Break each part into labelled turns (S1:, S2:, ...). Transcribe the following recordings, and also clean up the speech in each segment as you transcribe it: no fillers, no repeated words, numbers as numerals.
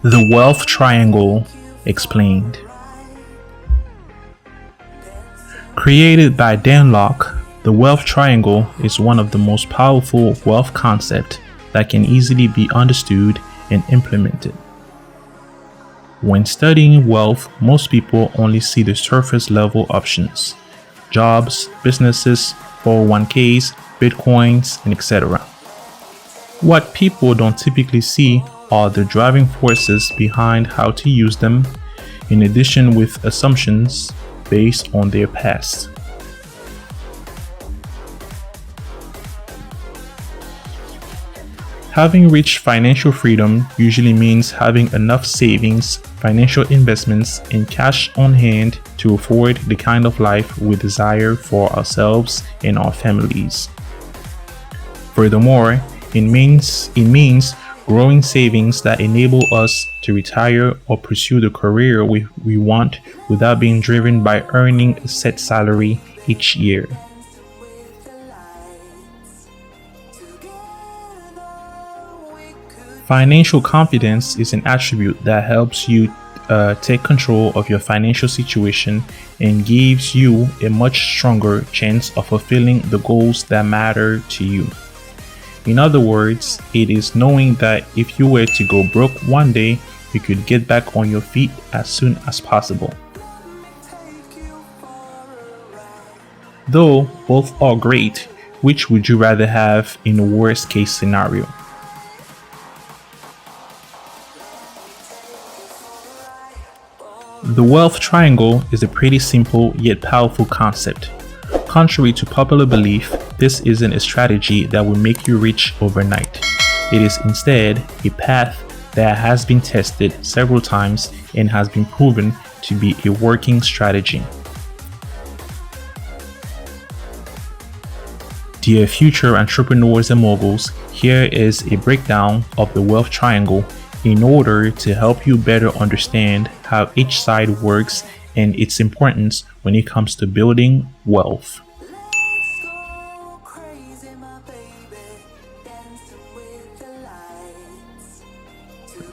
S1: The Wealth Triangle Explained. Created by Dan Lok, the wealth triangle is one of the most powerful wealth concepts that can easily be understood and implemented. When studying wealth, most people only see the surface level options: jobs, businesses, 401ks, bitcoins, and etc. What people don't typically see are the driving forces behind how to use them, in addition with assumptions based on their past. Having reached financial freedom usually means having enough savings, financial investments, and cash on hand to afford the kind of life we desire for ourselves and our families. Furthermore, it means growing savings that enable us to retire or pursue the career we want without being driven by earning a set salary each year. Financial confidence is an attribute that helps you take control of your financial situation and gives you a much stronger chance of fulfilling the goals that matter to you. In other words, it is knowing that if you were to go broke one day, you could get back on your feet as soon as possible. Though both are great, which would you rather have in a worst case scenario? The wealth triangle is a pretty simple yet powerful concept. Contrary to popular belief, this isn't a strategy that will make you rich overnight. It is instead a path that has been tested several times and has been proven to be a working strategy. Dear future entrepreneurs and moguls, here is a breakdown of the wealth triangle in order to help you better understand how each side works and its importance when it comes to building wealth.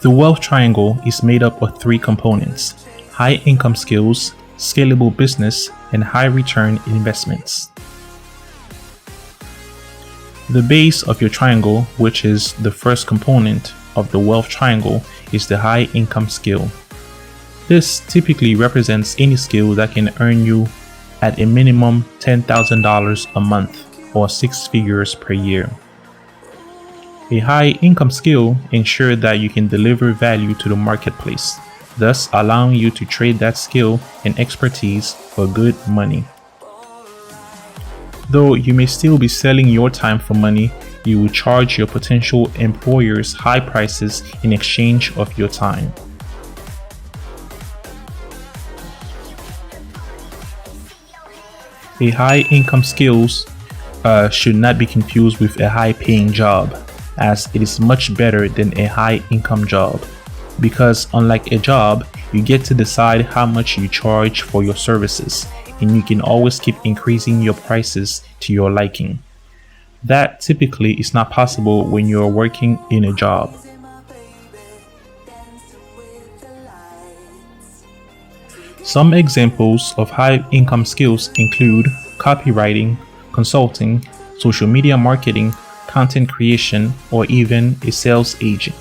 S1: The wealth triangle is made up of three components: high income skills, scalable business, and high return investments. The base of your triangle, which is the first component of the wealth triangle, is the high income skill. This typically represents any skill that can earn you at a minimum $10,000 a month or 6 figures per year. A high income skill ensures that you can deliver value to the marketplace, thus allowing you to trade that skill and expertise for good money. Though you may still be selling your time for money, you will charge your potential employers high prices in exchange of your time. A high income skills should not be confused with a high paying job, as it is much better than a high income job, because unlike a job, you get to decide how much you charge for your services, and you can always keep increasing your prices to your liking. That typically is not possible when you are working in a job. Some examples of high income skills include copywriting, consulting, social media marketing, content creation, or even a sales agent.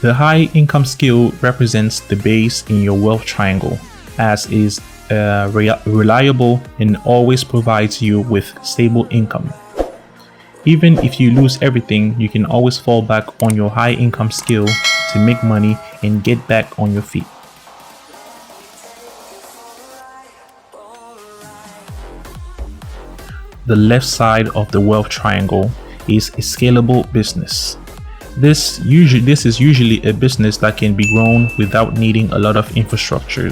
S1: The high income skill represents the base in your wealth triangle, as it is reliable and always provides you with stable income. Even if you lose everything, you can always fall back on your high income skill to make money and get back on your feet. The left side of the wealth triangle is a scalable business. This is usually a business that can be grown without needing a lot of infrastructure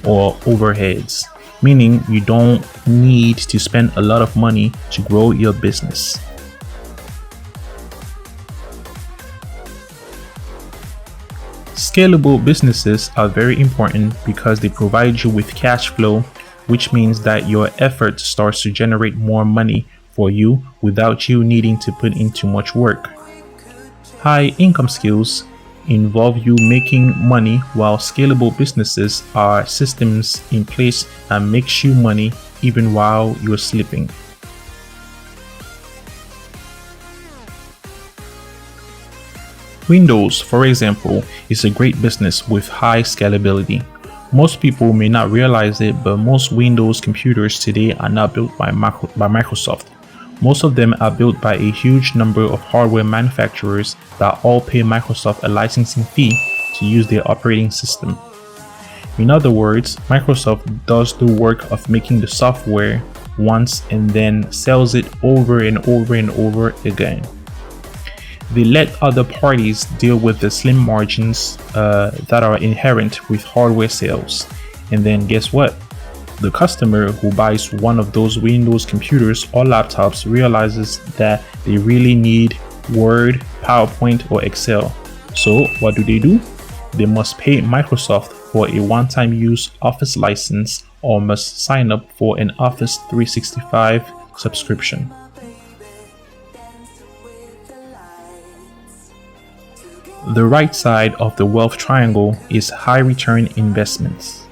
S1: or overheads, meaning you don't need to spend a lot of money to grow your business. Scalable businesses are very important because they provide you with cash flow, which means that your effort starts to generate more money for you without you needing to put in too much work. High income skills involve you making money, while scalable businesses are systems in place that makes you money even while you're sleeping. Windows, for example, is a great business with high scalability. Most people may not realize it, but most Windows computers today are not built by Microsoft. Most of them are built by a huge number of hardware manufacturers that all pay Microsoft a licensing fee to use their operating system. In other words, Microsoft does the work of making the software once and then sells it over and over and over again. They let other parties deal with the slim margins that are inherent with hardware sales. And then guess what? The customer who buys one of those Windows computers or laptops realizes that they really need Word, PowerPoint, or Excel. So what do? They must pay Microsoft for a one-time use Office license or must sign up for an Office 365 subscription. The right side of the wealth triangle is high return investments.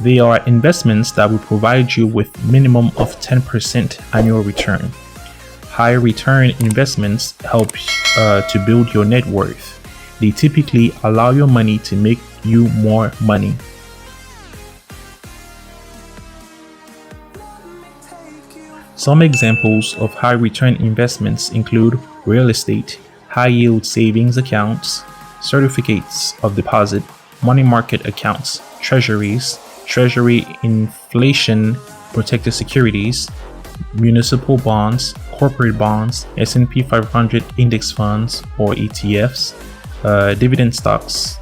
S1: They are investments that will provide you with minimum of 10% annual return. High return investments help to build your net worth. They typically allow your money to make you more money. Some examples of high return investments include real estate, high yield savings accounts, certificates of deposit, money market accounts, treasuries, treasury inflation protected securities, municipal bonds, corporate bonds, S&P 500 index funds or ETFs, dividend stocks.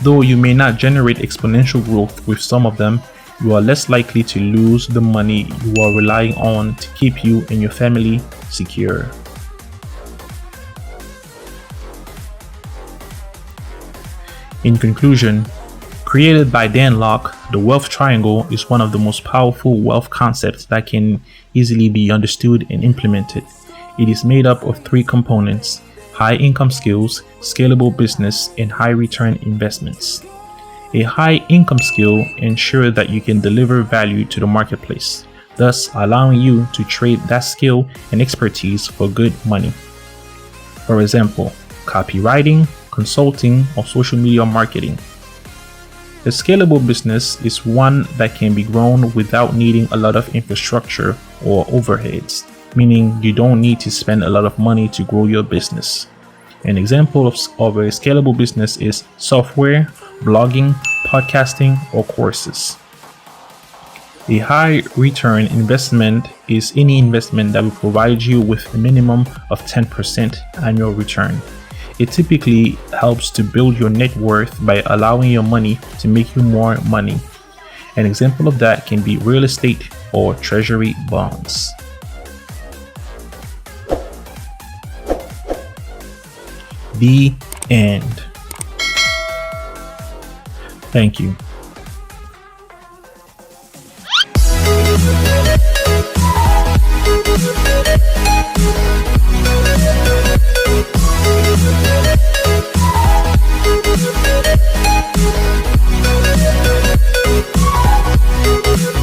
S1: Though you may not generate exponential growth with some of them, you are less likely to lose the money you are relying on to keep you and your family secure. In conclusion, created by Dan Lok, the wealth triangle is one of the most powerful wealth concepts that can easily be understood and implemented. It is made up of three components: high income skills, scalable business, and high return investments. A high income skill ensures that you can deliver value to the marketplace, thus allowing you to trade that skill and expertise for good money. For example, copywriting, consulting, or social media marketing. A scalable business is one that can be grown without needing a lot of infrastructure or overheads, meaning you don't need to spend a lot of money to grow your business. An example of a scalable business is software, blogging, podcasting, or courses. A high return investment is any investment that will provide you with a minimum of 10% annual return. It typically helps to build your net worth by allowing your money to make you more money. An example of that can be real estate or treasury bonds. The end. Thank you.
S2: We'll be right back.